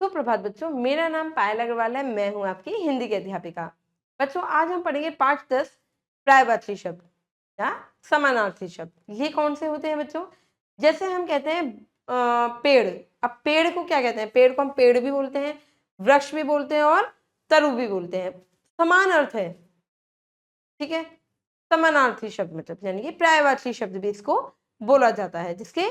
सुप्रभात बच्चों, मेरा नाम पायल अग्रवाल है। मैं हूं आपकी हिंदी की अध्यापिका। बच्चों, आज हम पढ़ेंगे पाठ 10 पर्यायवाची शब्द या समानार्थी शब्द। ये कौन से होते हैं बच्चों? जैसे हम कहते हैं पेड़। अब पेड़ को क्या कहते हैं? पेड़ को हम पेड़ भी बोलते हैं, वृक्ष भी बोलते हैं और तरु भी बोलते हैं। समान अर्थ है, ठीक है। समानार्थी शब्द मतलब यानी कि पर्यायवाची शब्द भी इसको बोला जाता है, जिसके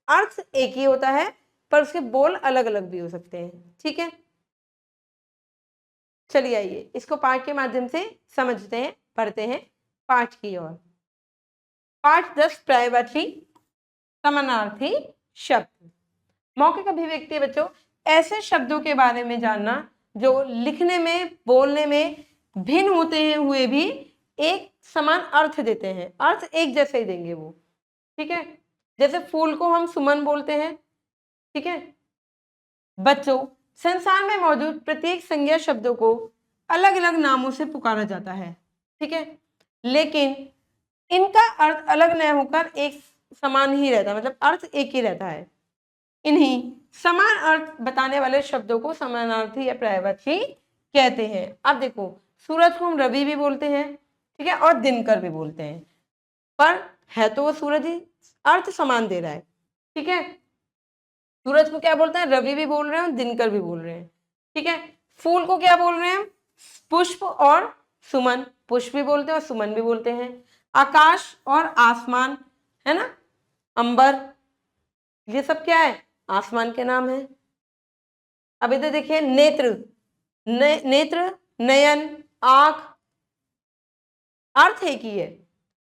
अर्थ एक ही होता है पर उसके बोल अलग अलग भी हो सकते हैं, ठीक है। चलिए आइए इसको पाठ के माध्यम से समझते हैं, पढ़ते हैं पाठ की ओर। पाठ 10 पर्यायवाची समानार्थी शब्द। मौखिक अभिव्यक्ति बच्चों, ऐसे शब्दों के बारे में जानना जो लिखने में बोलने में भिन्न होते हैं हुए भी एक समान अर्थ देते हैं। अर्थ एक जैसे ही देंगे वो, ठीक है। जैसे फूल को हम सुमन बोलते हैं, ठीक है। बच्चों, संसार में मौजूद प्रत्येक संज्ञा शब्दों को अलग अलग नामों से पुकारा जाता है, ठीक है, लेकिन इनका अर्थ अलग न होकर एक समान ही रहता है, मतलब अर्थ एक ही रहता है। इन्हीं समान अर्थ बताने वाले शब्दों को समानार्थी या पर्यायवाची कहते हैं। अब देखो, सूरज को हम रवि भी बोलते हैं, ठीक है, और दिनकर भी बोलते हैं, पर है तो वो सूरज ही, अर्थ समान दे रहा है, ठीक है। सूरज को क्या बोलते हैं? रवि भी बोल रहे हैं, दिनकर भी बोल रहे हैं, ठीक है। फूल को क्या बोल रहे हैं? पुष्प और सुमन। पुष्प भी बोलते हैं और सुमन भी बोलते हैं। आकाश और आसमान, है ना, अंबर, ये सब क्या है? आसमान के नाम है। अब इधर देखिए, नेत्र, नेत्र, नयन, आंख, अर्थ एक ही है।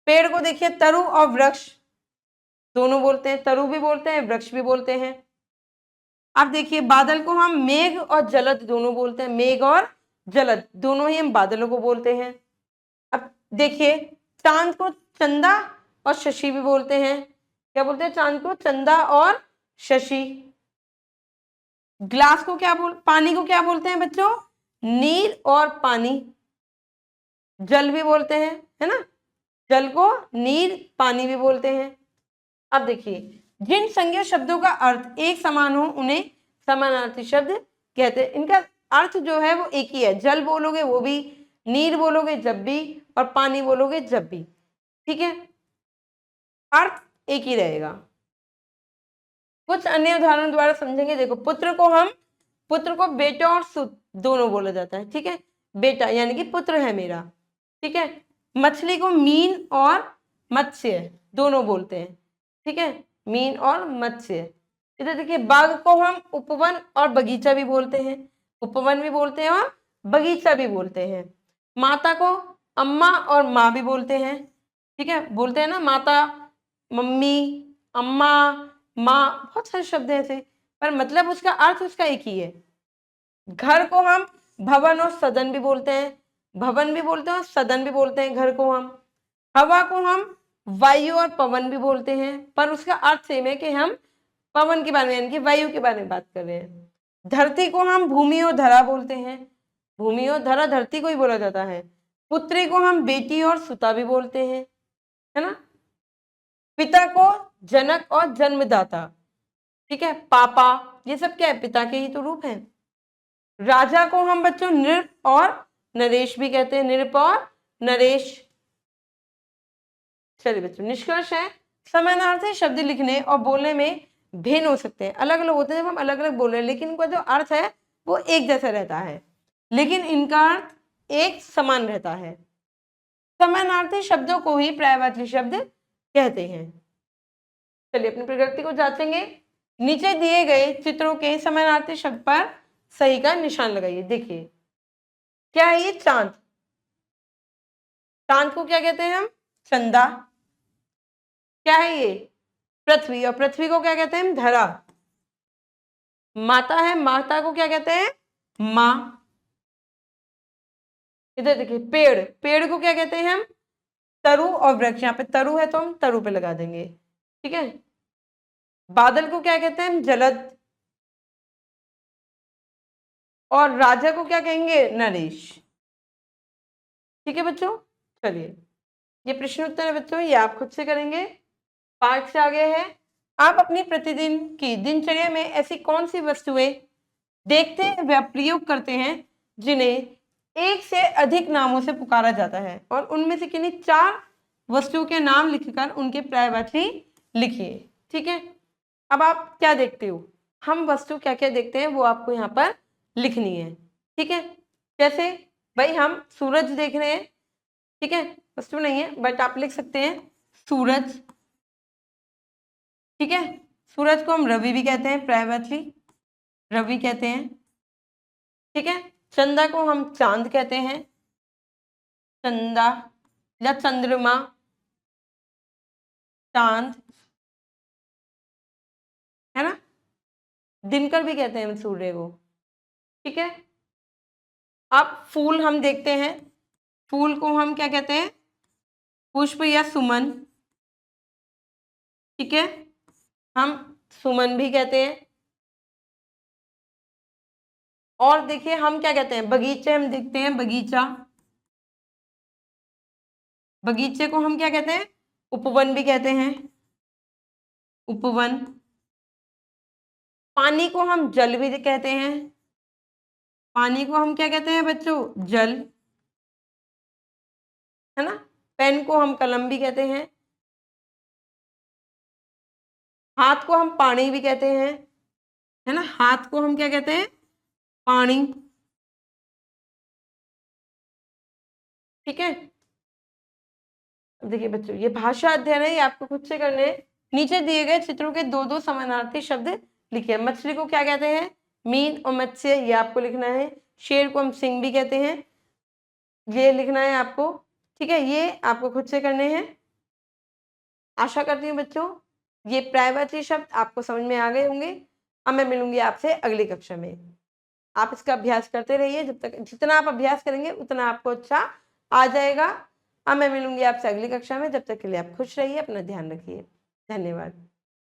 पेड़ को देखिए, तरु और वृक्ष दोनों बोलते हैं, तरु भी बोलते हैं, वृक्ष भी बोलते हैं। अब देखिए, बादल को हम मेघ और जलद दोनों बोलते हैं, मेघ और जलद दोनों ही हम बादलों को बोलते हैं। अब देखिए, चांद को चंदा और शशि भी बोलते हैं। क्या बोलते हैं? चांद को चंदा और शशि। ग्लास को क्या पानी को क्या बोलते हैं बच्चों? नीर और पानी। जल भी बोलते हैं, है ना, जल को नीर पानी भी बोलते हैं। अब देखिए, जिन संज्ञा शब्दों का अर्थ एक समान हो उन्हें समानार्थी शब्द कहते हैं। इनका अर्थ जो है वो एक ही है। जल बोलोगे वो भी, नीर बोलोगे जब भी, और पानी बोलोगे जब भी, ठीक है, अर्थ एक ही रहेगा। कुछ अन्य उदाहरण द्वारा समझेंगे। देखो, पुत्र को बेटा और सुत दोनों बोला जाता है, ठीक है। बेटा यानी कि पुत्र है मेरा, ठीक है। मछली को मीन और मत्स्य दोनों बोलते हैं, ठीक है, मीन और मत्स्य। इधर देखिए, बाग को हम उपवन और बगीचा भी बोलते हैं, उपवन भी बोलते हैं और बगीचा भी बोलते हैं। माता को अम्मा और माँ भी बोलते हैं, ठीक है, बोलते हैं ना, माता, मम्मी, अम्मा, माँ, बहुत सारे शब्द हैं ऐसे, पर मतलब उसका अर्थ उसका एक ही है। घर को हम भवन और सदन भी बोलते हैं, भवन भी बोलते हैं और सदन भी बोलते हैं घर को हम। हवा को हम वायु और पवन भी बोलते हैं, पर उसका अर्थ सेम है कि हम पवन के बारे में यानी कि वायु के बारे में बात कर रहे हैं। धरती को हम भूमि और धरा बोलते हैं, भूमि और धरा धरती को ही बोला जाता है। पुत्री को हम बेटी और सुता भी बोलते हैं, है ना। पिता को जनक और जन्मदाता, ठीक है, पापा, ये सब क्या है? पिता के ही तो रूप है। राजा को हम बच्चों नृप और नरेश भी कहते हैं, नृप और नरेश। चलिए बच्चों, निष्कर्ष है, समानार्थी शब्द लिखने और बोलने में भिन्न हो सकते हैं, अलग अलग होते हैं जब हम अलग अलग बोल रहे हैं, लेकिन इनका जो अर्थ है वो एक जैसा रहता है, लेकिन इनका अर्थ एक समान रहता है। समानार्थी शब्दों को ही पर्यायवाची शब्द कहते हैं। चलिए अपनी प्रकृति को जांचेंगे। नीचे दिए गए चित्रों के समानार्थी शब्द पर सही का निशान लगाइए। देखिए, क्या है ये? चांद। चांद को क्या कहते हैं हम? चंदा। क्या है ये? पृथ्वी, और पृथ्वी को क्या कहते हैं हम? धरा। माता है, माता को क्या कहते हैं? माँ। इधर देखिए, पेड़, पेड़ को क्या कहते हैं हम? तरु और वृक्ष। यहाँ पे तरु है तो हम तरु पे लगा देंगे, ठीक है। बादल को क्या कहते हैं हम? जलद। और राजा को क्या कहेंगे? नरेश, ठीक है बच्चों। चलिए, ये प्रश्न उत्तर है बच्चों, ये आप खुद से करेंगे, पाठ से आगे है। आप अपनी प्रतिदिन की दिनचर्या में ऐसी कौन सी वस्तुएं देखते हैं व प्रयोग करते हैं जिन्हें एक से अधिक नामों से पुकारा जाता है, और उनमें से किन्हीं 4 वस्तुओं के नाम लिखकर उनके पर्यायवाची लिखिए। ठीक है, अब आप क्या देखते हो, हम वस्तु क्या क्या देखते हैं वो आपको यहाँ पर लिखनी है। ठीक है, जैसे भाई हम सूरज देख रहे हैं, ठीक है, वस्तु नहीं है बट आप लिख सकते हैं सूरज। ठीक है, सूरज को हम रवि भी कहते हैं, पर्यायवाची रवि कहते हैं। ठीक है, चंदा को हम चांद कहते हैं, चंदा या चंद्रमा, चांद, है ना। दिनकर भी कहते हैं सूर्य को। ठीक है, अब फूल हम देखते हैं, फूल को हम क्या कहते हैं, पुष्प या सुमन। ठीक है, हम सुमन भी कहते हैं। और देखिए हम क्या कहते हैं, बगीचे हम देखते हैं, बगीचा, बगीचे को हम क्या कहते हैं, उपवन भी कहते हैं, उपवन। पानी को हम जल भी कहते हैं, पानी को हम क्या कहते हैं बच्चों, जल, है ना। पेन को हम कलम भी कहते हैं, हाथ को हम पानी भी कहते हैं, है ना, हाथ को हम क्या कहते हैं, पानी। ठीक है, अब देखिए बच्चों ये भाषा अध्ययन है, ये आपको खुद से करने हैं। नीचे दिए गए चित्रों के 2-2 समानार्थी शब्द लिखिए। मछली को क्या कहते हैं, मीन और मत्स्य, ये आपको लिखना है। शेर को हम सिंह भी कहते हैं, ये लिखना है आपको। ठीक है, ये आपको खुद से करने हैं। आशा करती हूँ बच्चों ये पर्यायवाची शब्द आपको समझ में आ गए होंगे। अब मैं मिलूंगी आपसे अगली कक्षा में। आप इसका अभ्यास करते रहिए, जब तक जितना आप अभ्यास करेंगे उतना आपको अच्छा आ जाएगा। अब मैं मिलूंगी आपसे अगली कक्षा में, जब तक के लिए आप खुश रहिए, अपना ध्यान रखिए। धन्यवाद।